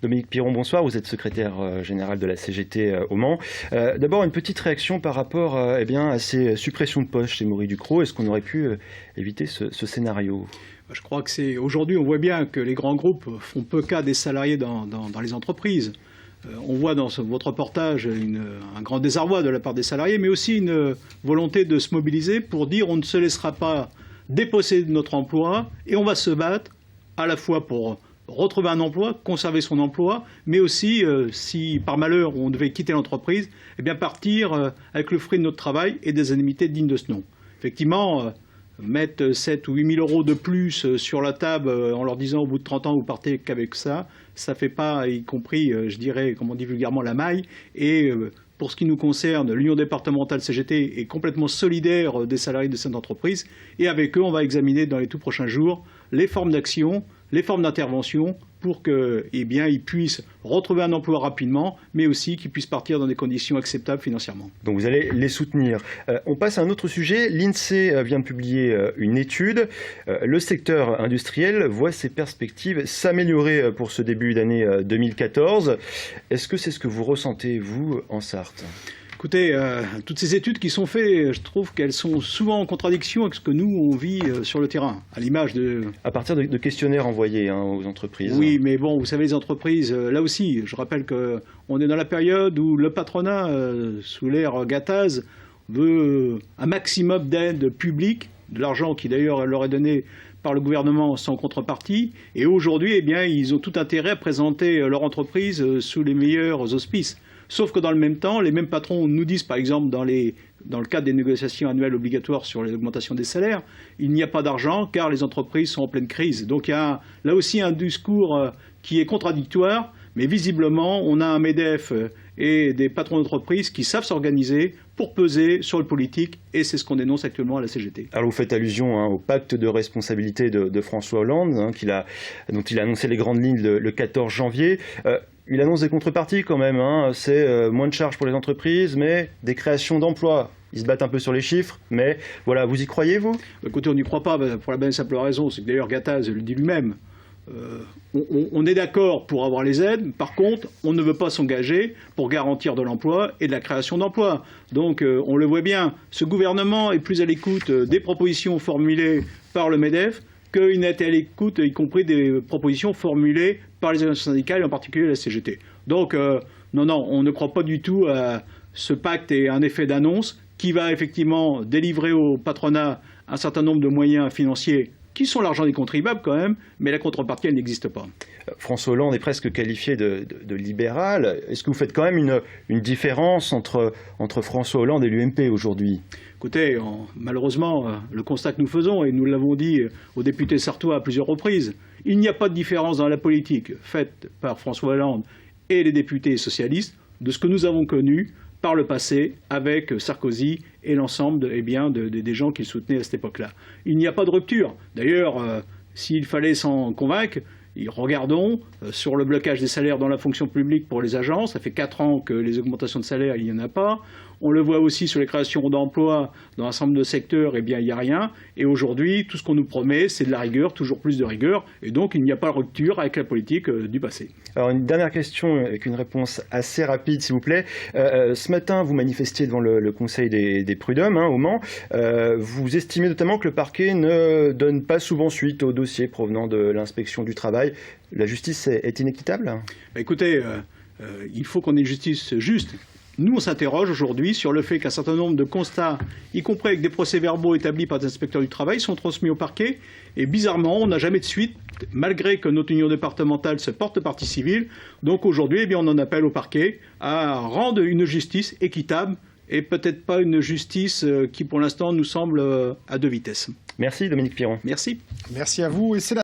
Dominique Piron, bonsoir. Vous êtes secrétaire général de la CGT au Mans. D'abord, une petite réaction par rapport à ces suppressions de postes chez Maurice Ducrot. Est-ce qu'on aurait pu éviter ce scénario ? Je crois que c'est aujourd'hui, on voit bien que les grands groupes font peu cas des salariés dans les entreprises. On voit dans votre reportage un grand désarroi de la part des salariés, mais aussi une volonté de se mobiliser pour dire on ne se laissera pas déposséder de notre emploi et on va se battre à la fois pour retrouver un emploi, conserver son emploi, mais aussi, si par malheur on devait quitter l'entreprise, eh bien partir avec le fruit de notre travail et des indemnités dignes de ce nom. Effectivement, mettre 7 ou 8 000 euros de plus sur la table en leur disant au bout de 30 ans vous partez qu'avec ça, ça ne fait pas, y compris, je dirais, comme on dit vulgairement, la maille. Et pour ce qui nous concerne, l'Union départementale CGT est complètement solidaire des salariés de cette entreprise. Et avec eux, on va examiner dans les tout prochains jours les formes d'action, les formes d'intervention pour qu'ils puissent retrouver un emploi rapidement, mais aussi qu'ils puissent partir dans des conditions acceptables financièrement. Donc vous allez les soutenir. On passe à un autre sujet. L'INSEE vient de publier une étude. Le secteur industriel voit ses perspectives s'améliorer pour ce début d'année 2014. Est-ce que c'est ce que vous ressentez, vous, en Sarthe ? Écoutez, toutes ces études qui sont faites, je trouve qu'elles sont souvent en contradiction avec ce que nous, on vit sur le terrain, à l'image de... À partir de questionnaires envoyés aux entreprises. Oui, mais bon, vous savez, les entreprises, là aussi, je rappelle qu'on est dans la période où le patronat, sous l'ère Gattaz, veut un maximum d'aide publique, de l'argent qui d'ailleurs leur est donné par le gouvernement sans contrepartie. Et aujourd'hui, eh bien, ils ont tout intérêt à présenter leur entreprise sous les meilleurs auspices. Sauf que dans le même temps, les mêmes patrons nous disent, par exemple, dans le cadre des négociations annuelles obligatoires sur les augmentations des salaires, il n'y a pas d'argent car les entreprises sont en pleine crise. Donc il y a là aussi un discours qui est contradictoire, mais visiblement, on a un MEDEF et des patrons d'entreprises qui savent s'organiser pour peser sur le politique, et c'est ce qu'on dénonce actuellement à la CGT. Alors vous faites allusion au pacte de responsabilité de François Hollande, dont il a annoncé les grandes lignes le 14 janvier. Il annonce des contreparties quand même, c'est moins de charges pour les entreprises, mais des créations d'emplois. Ils se battent un peu sur les chiffres, mais voilà, vous y croyez, vous ? Écoutez, on n'y croit pas, pour la bonne et simple raison, c'est que d'ailleurs Gattaz le dit lui-même. On est d'accord pour avoir les aides, par contre, on ne veut pas s'engager pour garantir de l'emploi et de la création d'emplois. Donc, on le voit bien, ce gouvernement est plus à l'écoute des propositions formulées par le MEDEF qu'il n'est à l'écoute, y compris des propositions formulées par les organisations syndicales, et en particulier la CGT. Donc, non, on ne croit pas du tout à ce pacte et un effet d'annonce qui va effectivement délivrer au patronat un certain nombre de moyens financiers qui sont l'argent des contribuables quand même, mais la contrepartie, elle n'existe pas. François Hollande est presque qualifié de libéral. Est-ce que vous faites quand même une différence entre François Hollande et l'UMP aujourd'hui ? Écoutez, malheureusement, le constat que nous faisons, et nous l'avons dit aux députés sarthois à plusieurs reprises, il n'y a pas de différence dans la politique faite par François Hollande et les députés socialistes de ce que nous avons connu par le passé avec Sarkozy et l'ensemble des gens qu'il soutenait à cette époque-là. Il n'y a pas de rupture. D'ailleurs, s'il fallait s'en convaincre, regardons sur le blocage des salaires dans la fonction publique pour les agents. Ça fait 4 ans que les augmentations de salaire, il n'y en a pas. On le voit aussi sur les créations d'emplois dans un certain nombre de secteurs, il n'y a rien. Et aujourd'hui, tout ce qu'on nous promet, c'est de la rigueur, toujours plus de rigueur. Et donc, il n'y a pas de rupture avec la politique du passé. Alors, une dernière question avec une réponse assez rapide, s'il vous plaît. Ce matin, vous manifestiez devant le Conseil des prud'hommes au Mans. Vous estimez notamment que le parquet ne donne pas souvent suite aux dossiers provenant de l'inspection du travail. La justice est inéquitable ? Écoutez, il faut qu'on ait une justice juste. Nous, on s'interroge aujourd'hui sur le fait qu'un certain nombre de constats, y compris avec des procès-verbaux établis par des inspecteurs du travail, sont transmis au parquet. Et bizarrement, on n'a jamais de suite, malgré que notre union départementale se porte partie civile. Donc aujourd'hui, on en appelle au parquet à rendre une justice équitable et peut-être pas une justice qui, pour l'instant, nous semble à deux vitesses. Merci Dominique Piron. Merci. Merci à vous. Et c'est